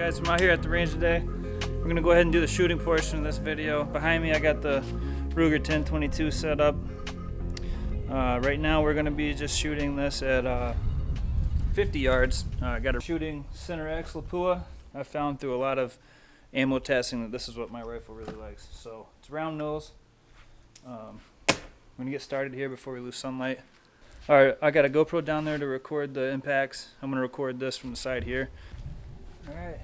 Guys, I'm out here at the range today. We're gonna go ahead and do the shooting portion of this video. Behind me I got the Ruger 1022 set up. Right now we're gonna be just shooting this at 50 yards. I got a shooting Center X Lapua. I found through a lot of ammo testing that this is what my rifle really likes. So it's round nose. I'm gonna get started here before we lose sunlight. Alright, I got a GoPro down there to record the impacts. I'm gonna record this from the side here. Alright.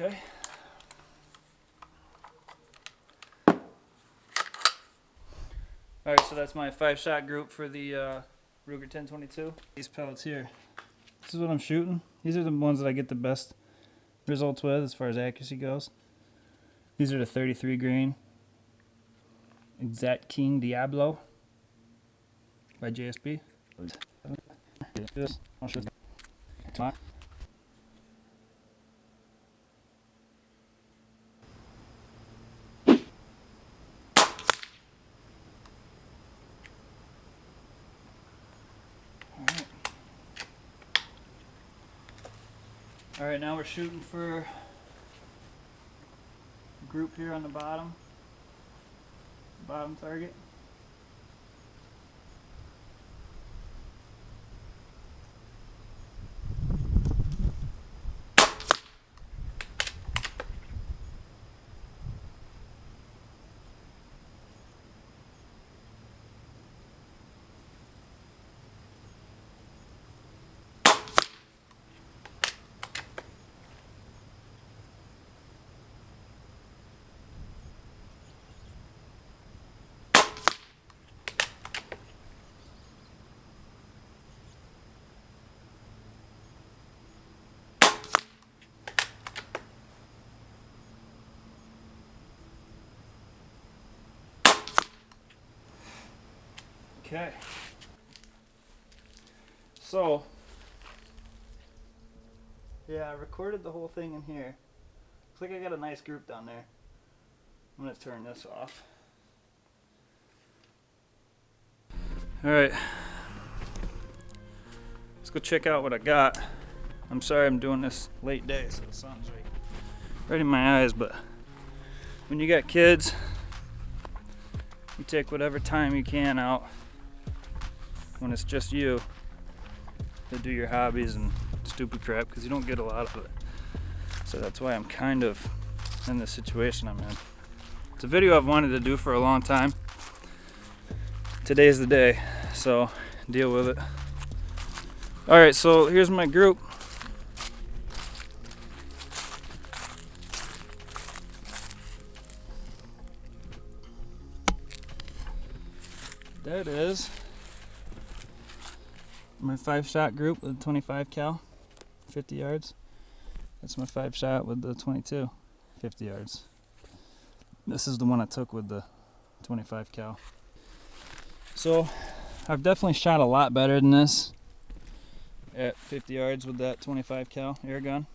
Okay. Alright, so that's my 5-shot group for the Ruger 1022. These pellets here. This is what I'm shooting. These are the ones that I get the best results with as far as accuracy goes. These are the 33 grain Exact King Diablo by JSB. Alright, now we're shooting for a group here on the bottom target. Okay, so yeah, I recorded the whole thing in here. Looks like I got a nice group down there. I'm gonna turn this off. Alright, let's go check out what I got. I'm sorry I'm doing this late day, so the sun's right in my eyes, but when you got kids, you take whatever time you can out when it's just you to do your hobbies and stupid crap, because you don't get a lot of it. So that's why I'm kind of in the situation I'm in. It's a video I've wanted to do for a long time. Today's the day, so deal with it. Alright, so here's my group. That is my 5-shot group with 25 cal, 50 yards. That's my 5-shot with the 22, 50 yards. This is the one I took with the 25 cal. So I've definitely shot a lot better than this at 50 yards with that 25 cal air gun.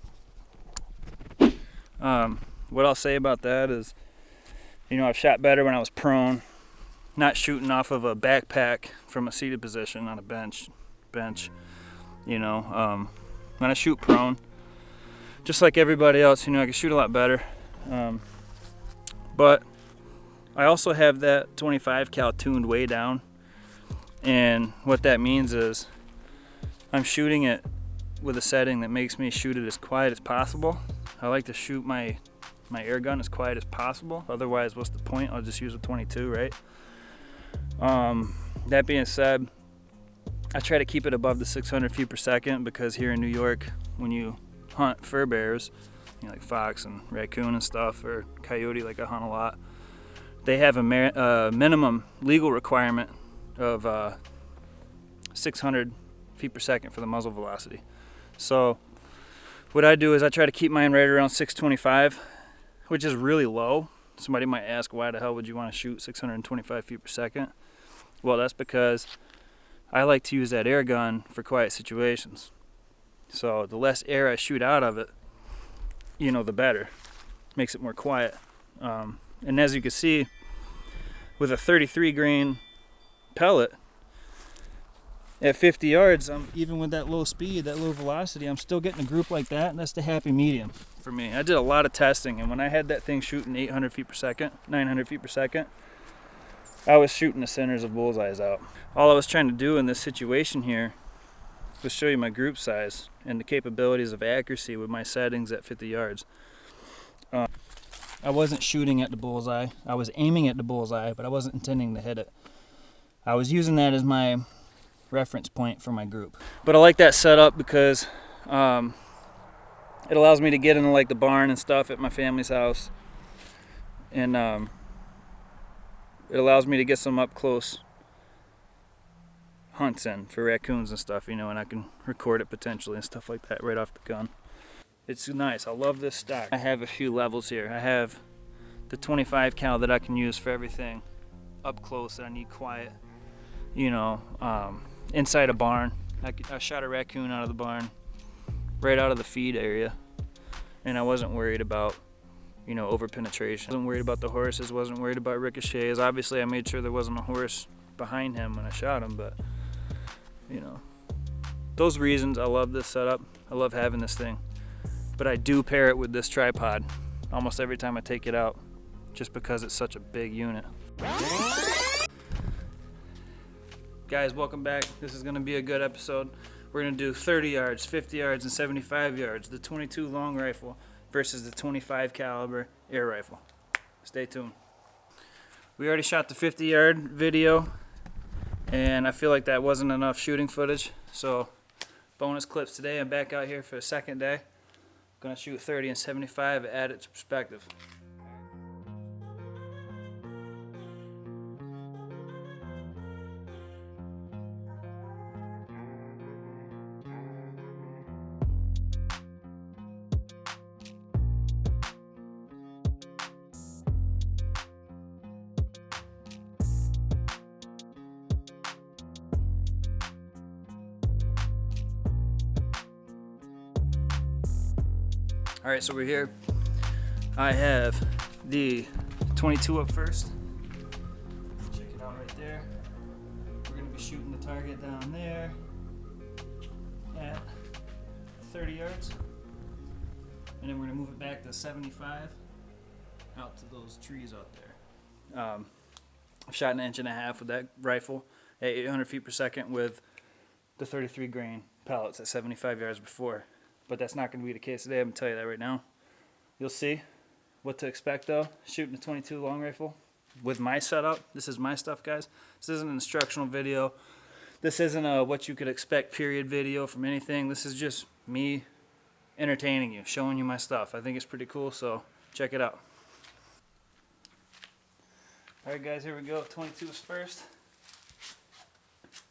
What I'll say about that is, you know, I've shot better when I was prone, not shooting off of a backpack from a seated position on a bench. You know, when I shoot prone, just like everybody else, you know, I can shoot a lot better. But I also have that 25 cal tuned way down, and what that means is I'm shooting it with a setting that makes me shoot it as quiet as possible. I like to shoot my air gun as quiet as possible. Otherwise, what's the point? I'll just use a 22, right? That being said, I try to keep it above the 600 feet per second, because here in New York, when you hunt fur bears, like fox and raccoon and stuff, or coyote, like I hunt a lot. They have a minimum legal requirement of 600 feet per second for the muzzle velocity. So what I do is I try to keep mine right around 625, which is really low. Somebody might ask, why the hell would you want to shoot 625 feet per second? Well, that's because I like to use that air gun for quiet situations. So the less air I shoot out of it, you know, the better. Makes it more quiet. And as you can see, with a 33 grain pellet, at 50 yards, even with that low speed, that low velocity, I'm still getting a group like that, and that's the happy medium for me. I did a lot of testing, and when I had that thing shooting 800 feet per second, 900 feet per second, I was shooting the centers of bullseyes out. All I was trying to do in this situation here was show you my group size and the capabilities of accuracy with my settings at 50 yards. I wasn't shooting at the bullseye. I was aiming at the bullseye, but I wasn't intending to hit it. I was using that as my reference point for my group. But I like that setup because it allows me to get into like the barn and stuff at my family's house, and it allows me to get some up close hunts in for raccoons and stuff, you know, and I can record it potentially and stuff like that right off the gun. It's nice. I love this stock. I have a few levels here. I have the 25 cal that I can use for everything up close that I need quiet, you know, inside a barn. I shot a raccoon out of the barn, right out of the feed area, and I wasn't worried about, you know, over penetration. I wasn't worried about the horses, wasn't worried about ricochets. Obviously I made sure there wasn't a horse behind him when I shot him, but you know, those reasons I love this setup. I love having this thing, but I do pair it with this tripod almost every time I take it out, just because it's such a big unit. Guys, welcome back. This is going to be a good episode. We're going to do 30 yards, 50 yards, and 75 yards, the 22 long rifle versus the 25 caliber air rifle. Stay tuned. We already shot the 50 yard video, and I feel like that wasn't enough shooting footage, so bonus clips today. I'm back out here for the second day. Gonna shoot 30 and 75, add it to perspective. All right, so we're here. I have the 22 up first. Check it out right there. We're gonna be shooting the target down there at 30 yards. And then we're gonna move it back to 75 out to those trees out there. I've shot 1.5 inches with that rifle at 800 feet per second with the 33 grain pellets at 75 yards before. But that's not going to be the case today. I'm going to tell you that right now. You'll see what to expect though, shooting a 22 long rifle with my setup. This is my stuff, guys. This isn't an instructional video. This isn't a what you could expect period video from anything. This is just me entertaining you, showing you my stuff. I think it's pretty cool, so check it out. Alright guys, here we go. 22 is first.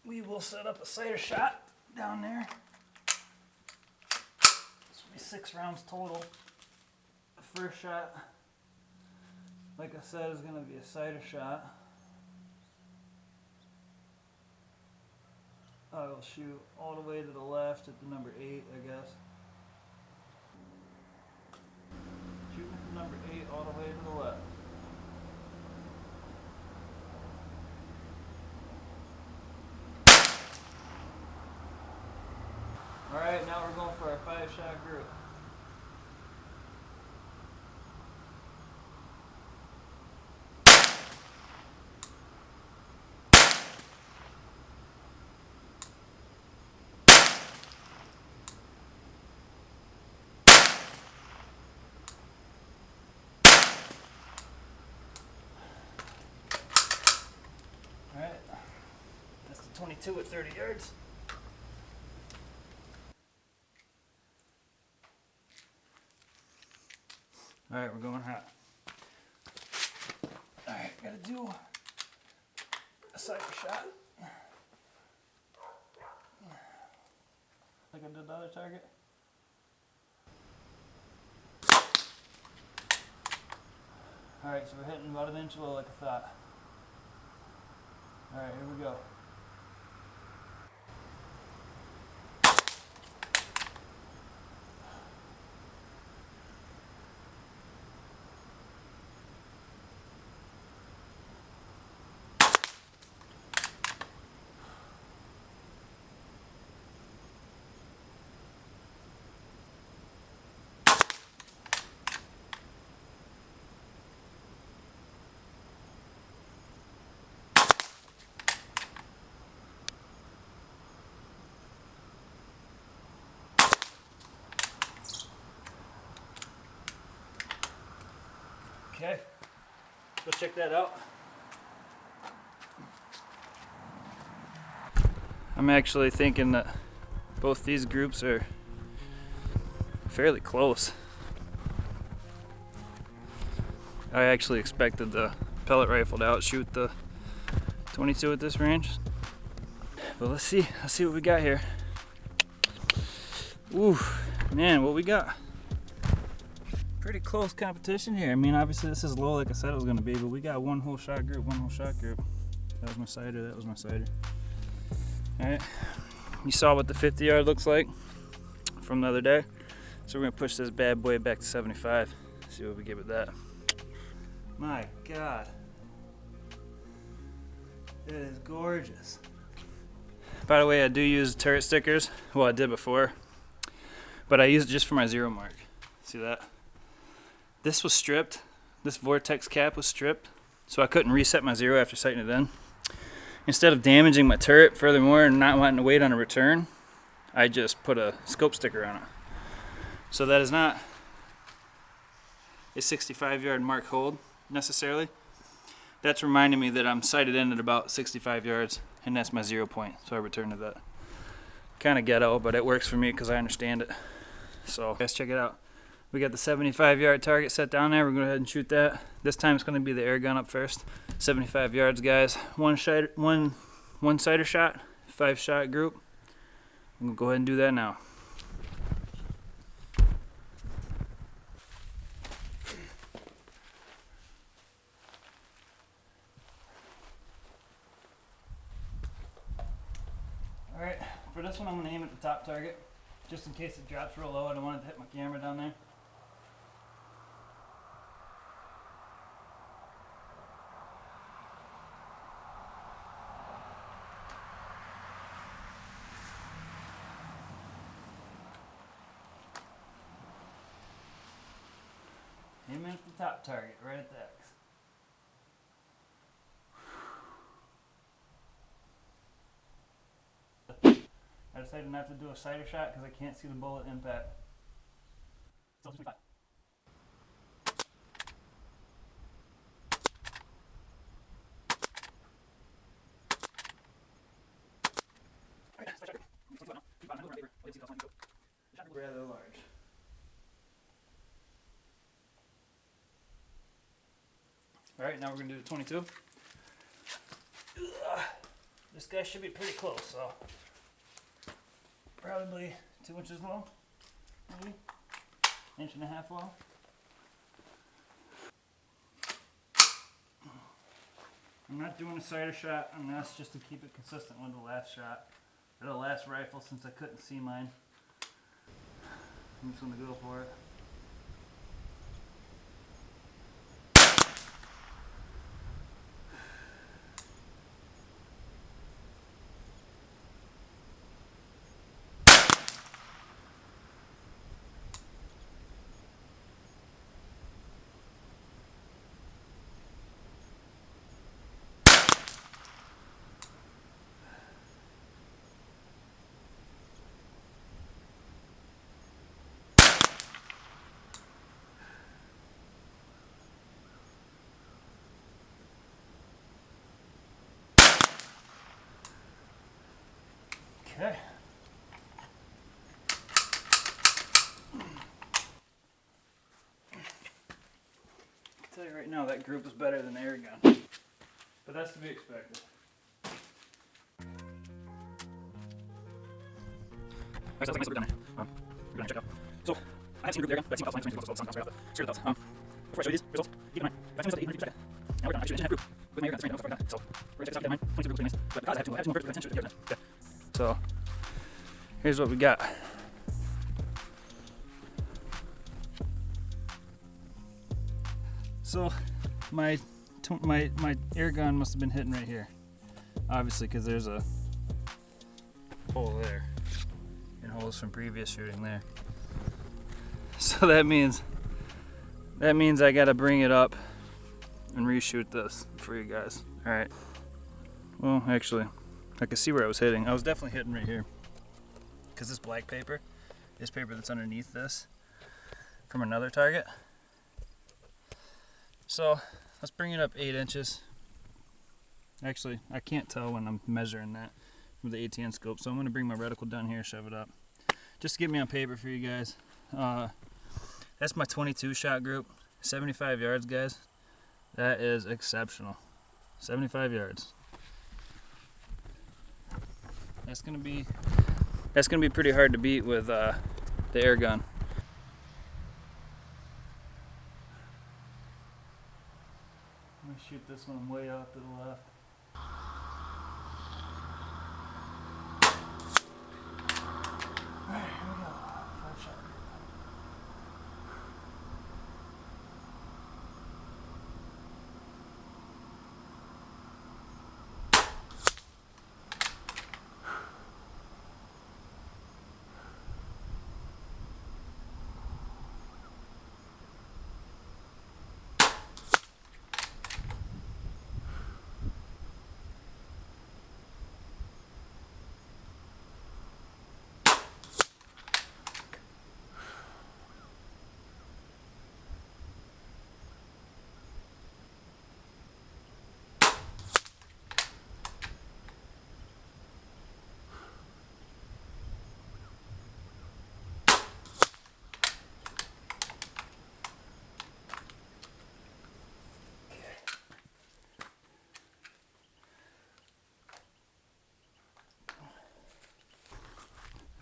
We will set up a sighter shot down there. 6 rounds total. The first shot, like I said, is going to be a sighter shot. I will shoot all the way to the left at the number 8, I guess. Shooting from number 8 all the way to the left. Alright, now we're going for our 5-shot group. Alright, that's the 22 at 30 yards. Alright, we're going hot. Alright, gotta do a cypher shot. Like I did the other target. Alright, so we're hitting about an inch low like I thought. Alright, here we go. Okay, go check that out. I'm actually thinking that both these groups are fairly close. I actually expected the pellet rifle to outshoot the 22 at this range. But let's see what we got here. Ooh, man, what we got? Pretty close competition here. I mean, obviously this is low like I said it was gonna be, but we got one whole shot group. That was my cider, that was my cider. All right, you saw what the 50 yard looks like from the other day. So we're gonna push this bad boy back to 75. See what we get with that. My God, it is gorgeous. By the way, I do use turret stickers. Well, I did before, but I use it just for my zero mark. See that? This was stripped. This vortex cap was stripped, so I couldn't reset my zero after sighting it in. Instead of damaging my turret furthermore and not wanting to wait on a return, I just put a scope sticker on it. So that is not a 65 yard mark hold necessarily. That's reminding me that I'm sighted in at about 65 yards and that's my 0 point, so I return to that. Kind of ghetto, but it works for me because I understand it. So guys, check it out. We got the 75 yard target set down there. We're going to go ahead and shoot that. This time it's going to be the air gun up first. 75 yards, guys. One cider shot, 5 shot group. I'm going to go ahead and do that now. Alright, for this one I'm going to aim at the top target. Just in case it drops real low, I don't want it to hit my camera down there. Aim at the top target, right at the X. I decided not to do a cider shot because I can't see the bullet impact. So 25. Rather large. Alright, now we're going to do the 22. This guy should be pretty close, so probably 2 inches low, maybe 1.5 inches low. I'm not doing a cider shot on this just to keep it consistent with the last shot, or the last rifle, since I couldn't see mine. I'm just going to go for it. Okay. Right now that group is better than the air gun, but that's to be expected. Alright, so that's nice down there. We're gonna check out. So, I haven't seen a group there again, but I've seen results. Before I show you these results, keep in mind, I've seen this up to 800 now we're done. I should have group with my air gun that's right now, so we're gonna check this out, keep in mind, 22 groups, nice. But because I have two more birds, we're gonna shoot the air gun. Okay. So, here's what we got. So, my air gun must have been hitting right here. Obviously, because there's a hole there. And holes from previous shooting there. So that means I gotta bring it up and reshoot this for you guys. Alright. Well, actually, I can see where I was hitting. I was definitely hitting right here. Because this black paper, this paper that's underneath this, from another target. So let's bring it up 8 inches. Actually, I can't tell when I'm measuring that with the ATN scope, so I'm going to bring my reticle down here, shove it up, just to get me on paper for you guys. That's my 22 shot group, 75 yards, guys. That is exceptional. 75 yards. That's gonna be pretty hard to beat with the air gun. I'm gonna shoot this one way off to the left. Alright, here we go. 5 shot.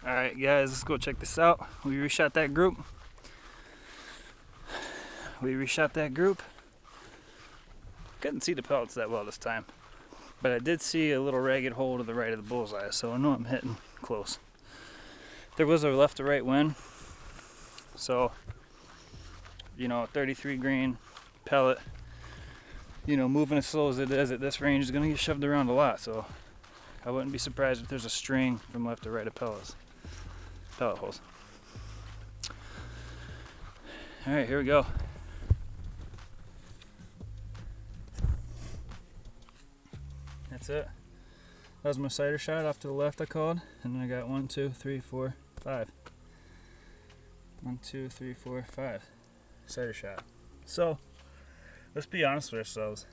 Alright guys, let's go check this out. We reshot that group. Couldn't see the pellets that well this time, but I did see a little ragged hole to the right of the bullseye, so I know I'm hitting close. There was a left to right wind, so you know, a 33 grain pellet, you know, moving as slow as it is at this range is going to get shoved around a lot, so I wouldn't be surprised if there's a string from left to right of pellet holes. Alright, here we go. That's it. That was my sighter shot off to the left I called, and then I got 1, 2, 3, 4, 5. 1, 2, 3, 4, 5. Sighter shot. So, let's be honest with ourselves.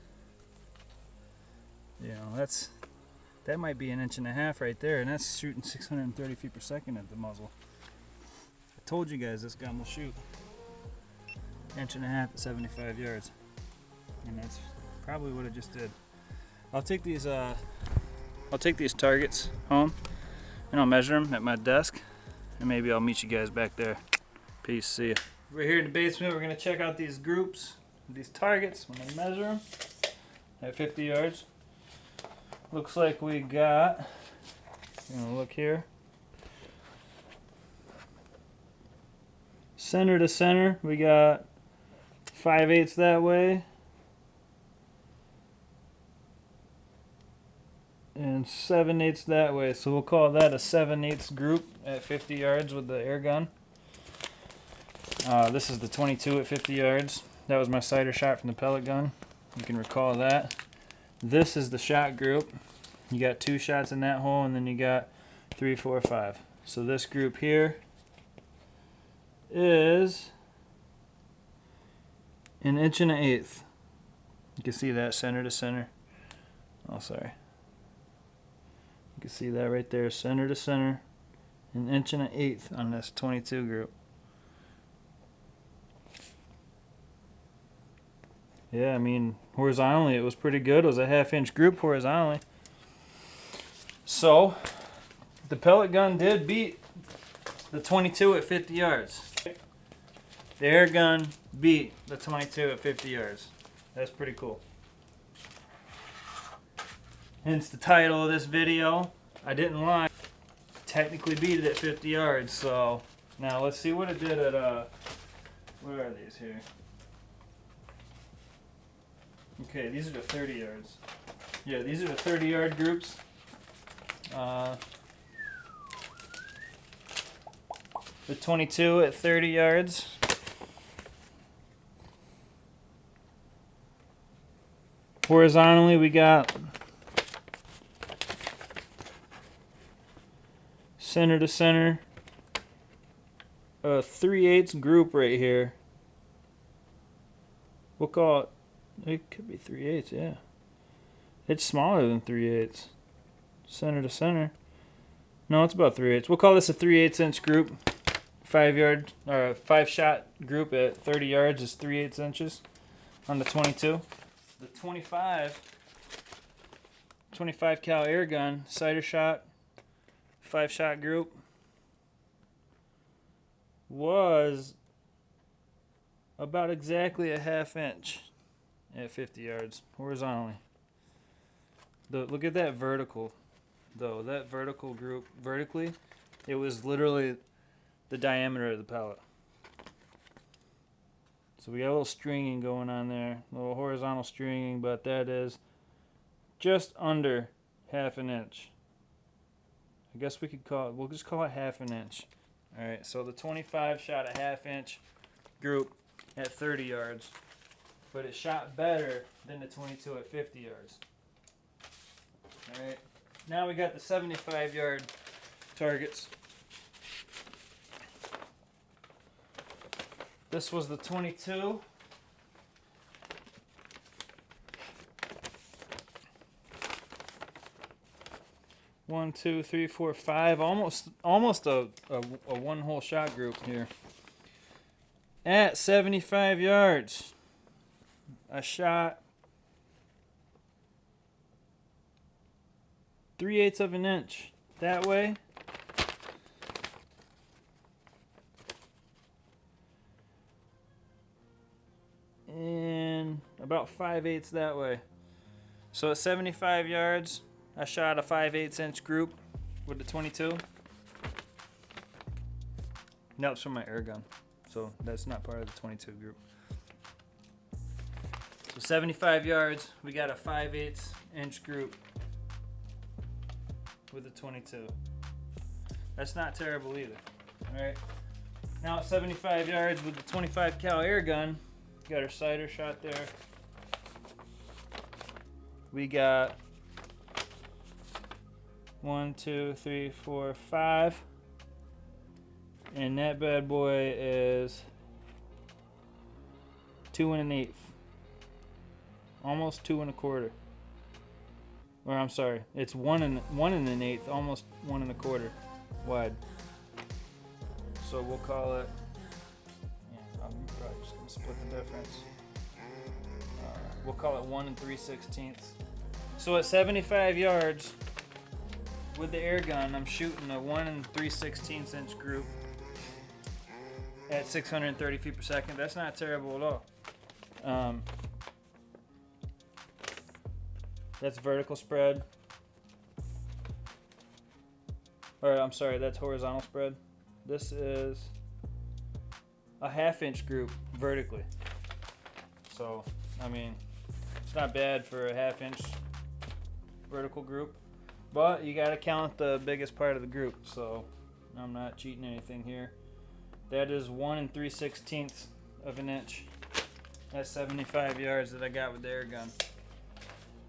You know, that might be 1.5 inches right there, and that's shooting 630 feet per second at the muzzle. I told you guys this gun will shoot 1.5 inches at 75 yards, and that's probably what it just did. I'll take these targets home, and I'll measure them at my desk, and maybe I'll meet you guys back there. Peace. See ya. We're here in the basement. We're gonna check out these groups, these targets. I'm gonna measure them at 50 yards. Looks like we got, look here, center to center, we got 5/8 that way, and 7/8 that way, so we'll call that a 7/8 group at 50 yards with the air gun. This is the 22 at 50 yards. That was my sighter shot from the pellet gun. You can recall that. This is the shot group. You got 2 shots in that hole, and then you got 3, 4, 5. So this group here is 1 1/8 inches. You can see that center to center. Oh, sorry. You can see that right there, center to center. 1 1/8 inches on this 22 group. Yeah, I mean, horizontally it was pretty good. It was a 1/2 inch group horizontally. So, the pellet gun did beat the 22 at 50 yards. The air gun beat the 22 at 50 yards. That's pretty cool. Hence the title of this video. I didn't lie. Technically beat it at 50 yards. So now let's see what it did at where are these here? Okay, these are the 30 yards. Yeah, these are the 30-yard groups. The 22 at 30 yards. Horizontally, we got center to center, a 3/8 group right here. We'll call it, it could be 3/8, yeah. It's smaller than 3/8. Center to center. No, it's about 3/8. We'll call this a 3/8 inch group. 5-yard or 5-shot group at 30 yards is 3/8 inches on the 22. The 25 cal air gun sighter shot 5-shot group was about exactly a 1/2 inch at 50 yards horizontally. Look at that vertical though. That vertical group vertically, it was literally the diameter of the pellet. So we got a little stringing going on there, a little horizontal stringing, but that is just under 1/2 inch. I guess we could call it, we'll just call it 1/2 inch. Alright, so the 25 shot a 1/2 inch group at 30 yards, but it shot better than the 22 at 50 yards. Alright, now we got the 75-yard targets. This was the 22. One, two, three, four, five. Almost a one hole shot group here. At 75 yards, I shot 3/8 of an inch that way. And about 5/8 that way. So at 75 yards, I shot a 5/8 inch group with the 22. That was from my air gun, so that's not part of the 22 group. So 75 yards, we got a 5/8 inch group with the 22. That's not terrible either. All right. Now at 75 yards with the 25 cal air gun. Got our sighter shot there. We got 1, 2, 3, 4, 5. And that bad boy is 2 1/8. Almost 2 1/4. Or I'm sorry, it's 1 1/8, almost 1 1/4 wide. So we'll call it, I'm probably just gonna split the difference. We'll call it 1 3/16. So at 75 yards with the air gun, I'm shooting a 1 3/16 inch group at 630 feet per second. That's not terrible at all. That's vertical spread. Or I'm sorry, that's horizontal spread. This is a 1/2 inch group vertically. So, I mean, it's not bad for a 1/2 inch vertical group, but you gotta count the biggest part of the group, so I'm not cheating anything here. That is 1 3/16 of an inch. That's 75 yards that I got with the air gun.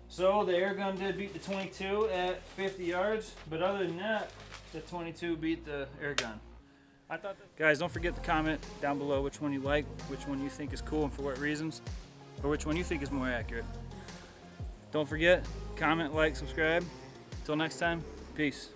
So the air gun did beat the 22 at 50 yards, but other than that, the 22 beat the air gun. I thought that, guys, don't forget to comment down below which one you like, which one you think is cool and for what reasons, or which one you think is more accurate. Don't forget, comment, like, subscribe. Until next time, peace.